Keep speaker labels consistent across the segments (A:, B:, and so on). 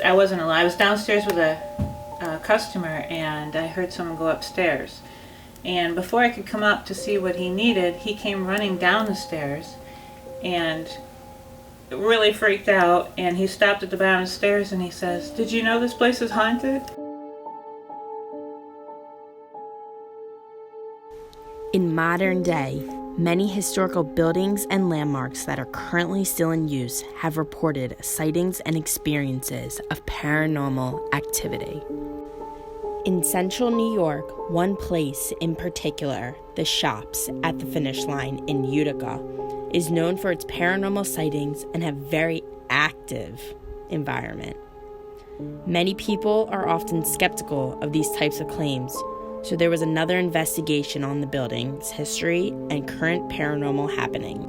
A: I wasn't alone. I was downstairs with a customer, and I heard someone go upstairs. And before I could come up to see what he needed, he came running down the stairs and really freaked out. And he stopped at the bottom of the stairs and he says, "Did you know this place is haunted?"
B: In modern day, many historical buildings and landmarks that are currently still in use have reported sightings and experiences of paranormal activity. In central New York, one place in particular, the Shops at the Finish Line in Utica, is known for its paranormal sightings and have very active environment. Many people are often skeptical of these types of claims, so there was another investigation on the building's history and current paranormal happening.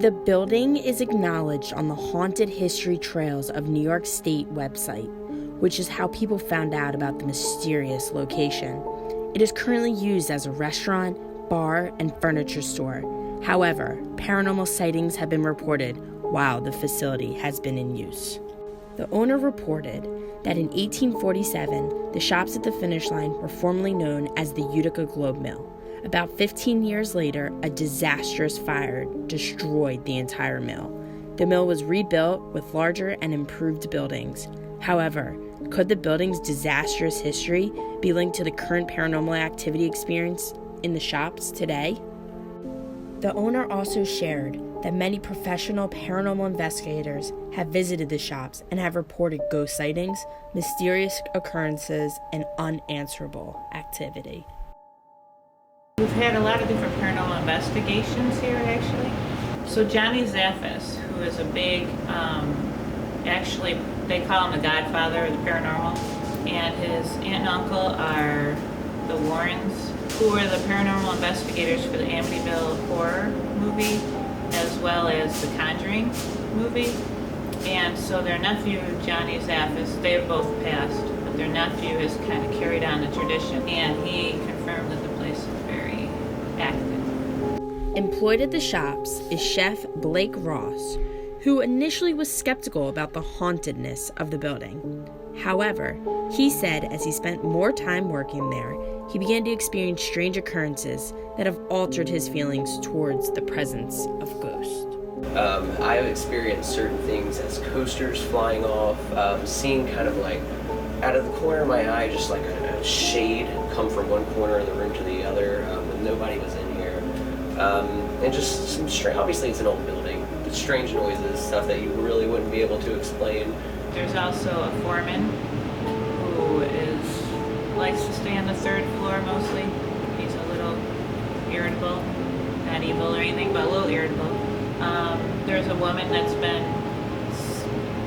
B: The building is acknowledged on the Haunted History Trails of New York State website, which is how people found out about the mysterious location. It is currently used as a restaurant, bar, and furniture store. However, paranormal sightings have been reported while the facility has been in use. The owner reported that in 1847, the Shops at the Finish Line were formerly known as the Utica Globe Mill. About 15 years later, a disastrous fire destroyed the entire mill. The mill was rebuilt with larger and improved buildings. However, could the building's disastrous history be linked to the current paranormal activity experienced in the shops today? The owner also shared that many professional paranormal investigators have visited the shops and have reported ghost sightings, mysterious occurrences, and unanswerable activity.
A: We've had a lot of different paranormal investigations here, actually. So Johnny Zaffis, who is a big, actually, they call him the godfather of the paranormal, and his aunt and uncle are the Warrens, who were the paranormal investigators for the Amityville horror movie, as well as the Conjuring movie. And so their nephew, Johnny Zaffis, they have both passed, but their nephew has kind of carried on the tradition, and he confirmed that the place is very active.
B: Employed at the shops is Chef Blake Ross, who initially was skeptical about the hauntedness of the building. However, he said as he spent more time working there, he began to experience strange occurrences that have altered his feelings towards the presence of ghosts.
C: I've experienced certain things as coasters flying off, seeing kind of like out of the corner of my eye, just like a shade come from one corner of the room to the other when nobody was in here. And just some strange, obviously it's an old building, but strange noises, stuff that you really wouldn't be able to explain.
A: There's also a foreman who likes to stay on the third floor mostly. He's a little irritable, not evil or anything, but a little irritable. There's a woman that's been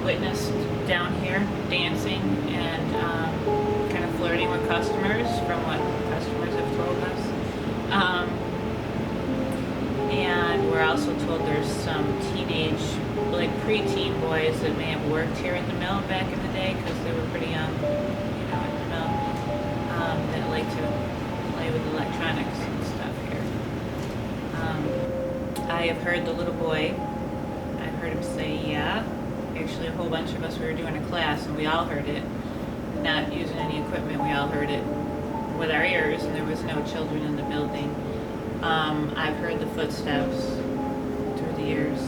A: witnessed down here dancing and kind of flirting with customers, from what customers have told us. And we're also told there's some teenage, like preteen boys that may have worked here at the mill back in the day because they were pretty young, at the mill, that like to play with electronics and stuff here. I have heard the little boy, I've heard him say, yeah. Actually, a whole bunch of us, we were doing a class and we all heard it. Not using any equipment, we all heard it with our ears, and there was no children in the building. I've heard the footsteps through the years,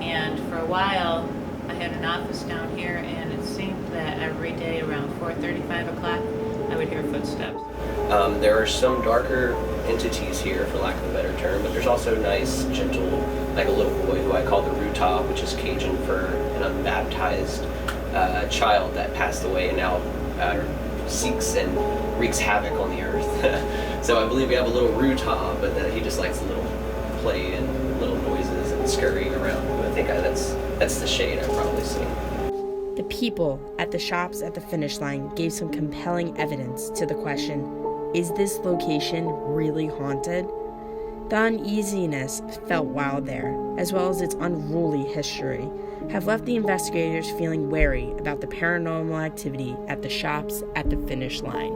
A: and for a while I had an office down here, and it seemed that every day around 4:30, 5 o'clock I would hear footsteps.
C: There are some darker entities here, for lack of a better term, but there's also nice, gentle, like a little boy who I call the Ruta, which is Cajun for an unbaptized child that passed away and now seeks and wreaks havoc on the earth. So I believe we have a little Ruta, but that he just likes a little play and little noises and scurrying around. I think that's the shade I've probably seen.
B: The people at the Shops at the Finish Line gave some compelling evidence to the question, is this location really haunted? The uneasiness felt while there, as well as its unruly history, have left the investigators feeling wary about the paranormal activity at the Shops at the Finish Line.